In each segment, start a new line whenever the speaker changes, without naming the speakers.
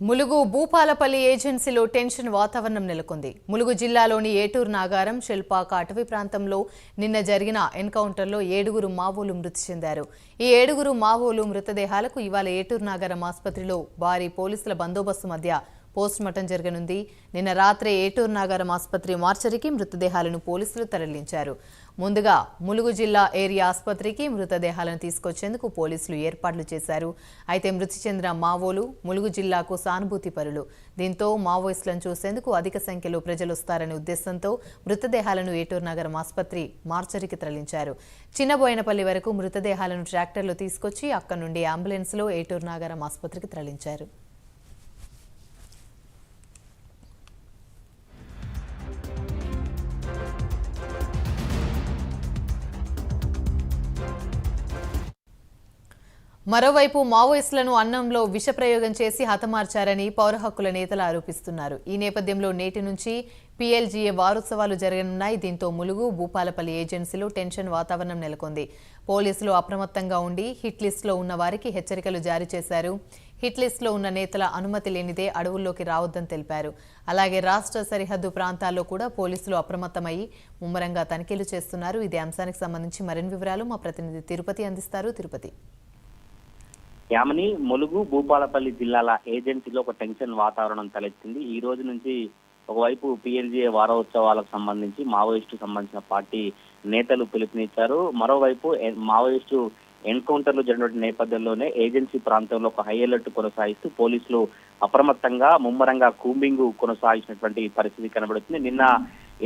ములుగు భూపాలపల్లి ఏజెన్సీలో టెన్షన్ వాతావరణం నెలకొంది. ములుగు జిల్లాలోని ఏటూరు నాగారం, శిల్పాక అటవీ ప్రాంతంలో నిన్న జరిగిన ఎన్కౌంటర్లో 7 మావోలు మృతి చెందారు. ఈ 7 మావోలు మృతదేహాలకు ఇవాళ ఏటూరు నాగారం ఆసుపత్రిలో భారీ పోలీసుల బందోబస్తు మధ్య పోస్టుమార్టం జరగనుంది. నిన్న రాత్రి ఏటూరు నాగారం ఆసుపత్రి మార్చరికి మృతదేహాలను పోలీసులు తరలించారు. ముందుగా ములుగు జిల్లా ఏరియా ఆసుపత్రికి మృతదేహాలను తీసుకొచ్చేందుకు పోలీసులు ఏర్పాట్లు చేశారు. అయితే మృతి చెందిన మావోలు ములుగు జిల్లాకు సానుభూతి పరులు. దీంతో మావోయిస్టులను చూసేందుకు అధిక సంఖ్యలో ప్రజలు వస్తారనే ఉద్దేశంతో మృతదేహాలను ఏటూరు నగరం ఆసుపత్రి మార్చరికి తరలించారు. చిన్నబోయినపల్లి వరకు మృతదేహాలను ట్రాక్టర్లో తీసుకొచ్చి అక్కడి నుండి అంబులెన్స్లో ఏటూరు నగరం ఆసుపత్రికి తరలించారు. మరోవైపు మావోయిస్టులను అన్నంలో విషప్రయోగం చేసి హతమార్చారని పౌర హక్కుల నేతలు ఆరోపిస్తున్నారు. ఈ నేపథ్యంలో నేటి నుంచి పీఎల్జీఏ వారోత్సవాలు జరగనున్నాయి. దీంతో ములుగు భూపాలపల్లి ఏజెన్సీలో టెన్షన్ వాతావరణం నెలకొంది. పోలీసులు అప్రమత్తంగా ఉండి హిట్ లిస్టులో ఉన్న వారికి హెచ్చరికలు జారీ చేశారు. హిట్ లిస్టులో ఉన్న నేతల అనుమతి లేనిదే అడవుల్లోకి రావద్దని తెలిపారు. అలాగే రాష్ట్ర సరిహద్దు ప్రాంతాల్లో కూడా పోలీసులు అప్రమత్తమై ముమ్మరంగా తనిఖీలు చేస్తున్నారు. ఇదే అంశానికి సంబంధించి మరిన్ని వివరాలు మా ప్రతినిధి తిరుపతి అందిస్తారు. తిరుపతి.
యామిని, ములుగు భూపాలపల్లి జిల్లాల ఏజెన్సీలో ఒక టెన్షన్ వాతావరణం తలెత్తింది. ఈ రోజు నుంచి ఒకవైపు పీఎల్జీఏ వారోత్సవాలకు సంబంధించి మావోయిస్టు సంబంధించిన పార్టీ నేతలు పిలుపునిచ్చారు. మరోవైపు మావోయిస్టు ఎన్కౌంటర్లు జరిగిన నేపథ్యంలోనే ఏజెన్సీ ప్రాంతంలో ఒక హై అలర్ట్ కొనసాగిస్తూ పోలీసులు అప్రమత్తంగా ముమ్మరంగా కూంబింగ్ కొనసాగించినటువంటి పరిస్థితి కనబడుతుంది. నిన్న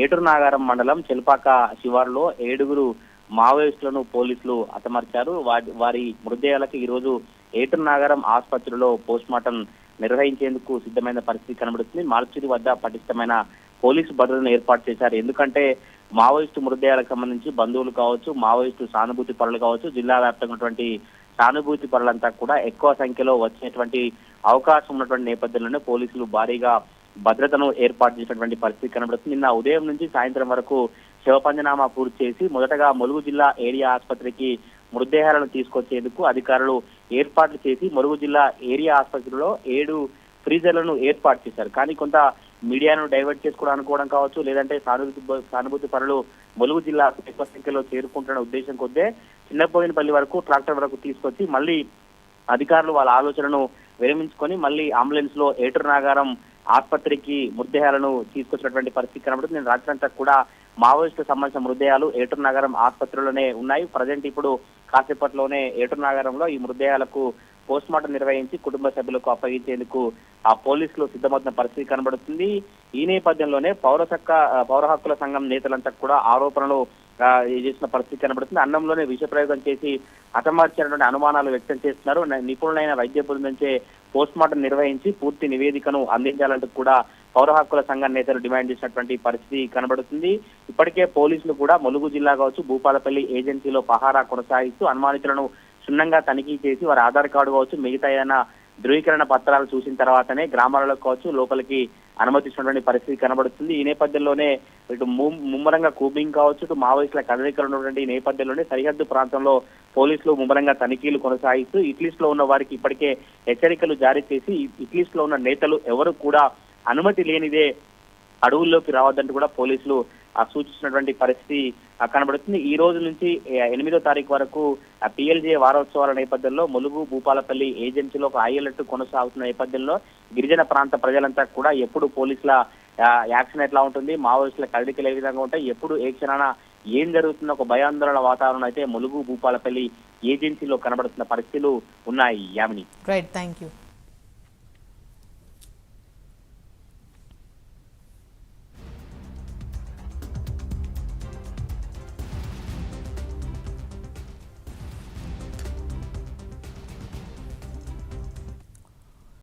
ఏటూరు నాగారం మండలం చెల్పాక శివారులో 7 మావోయిస్టులను పోలీసులు హతమార్చారు. వారి మృతదేహాలకు ఈ రోజు ఏటూరు నాగారం ఆసుపత్రిలో పోస్టుమార్టం నిర్వహించేందుకు సిద్ధమైన పరిస్థితి కనబడుతుంది. మార్చిరి వద్ద పటిష్టమైన పోలీసు భద్రతను ఏర్పాటు చేశారు. ఎందుకంటే మావోయిస్టు మృతదేహాలకు సంబంధించి బంధువులు కావచ్చు, మావోయిస్టు సానుభూతి పరులు కావచ్చు, జిల్లా వ్యాప్తంగా సానుభూతి పరులంతా కూడా ఎక్కువ సంఖ్యలో వచ్చేటువంటి అవకాశం ఉన్నటువంటి నేపథ్యంలోనే పోలీసులు భారీగా భద్రతను ఏర్పాటు చేసినటువంటి పరిస్థితి కనబడుతుంది. నిన్న ఉదయం నుంచి సాయంత్రం వరకు శవ పంచనామా పూర్తి చేసి మొదటగా ములుగు జిల్లా ఏరియా ఆసుపత్రికి మృతదేహాలను తీసుకొచ్చేందుకు అధికారులు ఏర్పాట్లు చేసి ములుగు జిల్లా ఏరియా ఆసుపత్రిలో 7 ఫ్రీజర్లను ఏర్పాటు చేశారు. కానీ కొంత మీడియాను డైవర్ట్ చేసుకోవడం అనుకోవడం కావచ్చు, లేదంటే సానుభూతి పరులు ములుగు జిల్లా ఎక్కువ సంఖ్యలో చేరుకుంటున్న ఉద్దేశం కొద్దే చిన్నపోయినపల్లి వరకు ట్రాక్టర్ వరకు తీసుకొచ్చి మళ్ళీ అధికారులు వాళ్ళ ఆలోచనను విరమించుకొని మళ్ళీ అంబులెన్స్ లో ఏటూరు నాగారం ఆసుపత్రికి మృతదేహాలను తీసుకొచ్చినటువంటి పరిస్థితి కనబడుతుంది. నేను రాత్రంతా కూడా మావోయిస్టు సంబంధించిన మృతదేహాలు ఏటూరు నాగారం ఆసుపత్రిలోనే ఉన్నాయి. ప్రజెంట్ ఇప్పుడు కాసేపట్లోనే ఏటూరు నాగారంలో ఈ మృతదేహాలకు పోస్టుమార్టం నిర్వహించి కుటుంబ సభ్యులకు అప్పగించేందుకు ఆ పోలీసులు సిద్ధమవుతున్న పరిస్థితి కనబడుతుంది. ఈ నేపథ్యంలోనే పౌర హక్కుల సంఘం నేతలంతా కూడా ఆరోపణలు చేసిన పరిస్థితి కనబడుతుంది. అన్నంలోనే విష ప్రయోగం చేసి హతమార్చినటువంటి అనుమానాలు వ్యక్తం చేస్తున్నారు. నిపుణులైన వైద్య బృందంచే పోస్టుమార్టం నిర్వహించి పూర్తి నివేదికను అందించాలంటూ కూడా పౌర హక్కుల సంఘం నేతలు డిమాండ్ చేసినటువంటి పరిస్థితి కనబడుతుంది. ఇప్పటికే పోలీసులు కూడా ములుగు జిల్లా కావచ్చు, భూపాలపల్లి ఏజెన్సీలో పహారా కొనసాగిస్తూ అనుమానితులను క్షుణ్ణంగా తనిఖీ చేసి వారి ఆధార్ కార్డు కావచ్చు, మిగతా ఏదైనా ధృవీకరణ పత్రాలు చూసిన తర్వాతనే గ్రామాలలో కావచ్చు లోపలికి అనుమతించినటువంటి పరిస్థితి కనబడుతుంది. ఈ నేపథ్యంలోనే ఇటు ముమ్మరంగా కూబింగ్ కావచ్చు, ఇటు మావోయిస్టుల కదలికలు ఉన్నటువంటి నేపథ్యంలోనే సరిహద్దు ప్రాంతంలో పోలీసులు ముమ్మరంగా తనిఖీలు కొనసాగిస్తూ ఇట్ లో ఉన్న వారికి ఇప్పటికే హెచ్చరికలు జారీ చేసి ఇట్ లో ఉన్న నేతలు ఎవరు కూడా అనుమతి లేనిదే అడవుల్లోకి రావద్దంటూ కూడా పోలీసులు సూచించినటువంటి పరిస్థితి కనబడుతుంది. ఈ రోజు నుంచి 8వ తారీఖు వరకు పీఎల్జీఏ వారోత్సవాల నేపథ్యంలో ములుగు భూపాలపల్లి ఏజెన్సీలో ఒక హై అలర్ట్ కొనసాగుతున్న నేపథ్యంలో గిరిజన ప్రాంత ప్రజలంతా కూడా ఎప్పుడు పోలీసుల యాక్షన్ ఎట్లా ఉంటుంది, మావోయిస్టుల కదలికలు ఏ విధంగా ఉంటాయి, ఎప్పుడు ఏ క్షణాన ఏం జరుగుతున్న ఒక భయాందోళన వాతావరణం అయితే ములుగు భూపాలపల్లి ఏజెన్సీలో కనబడుతున్న పరిస్థితులు ఉన్నాయి. యామిని.
Right, thank you.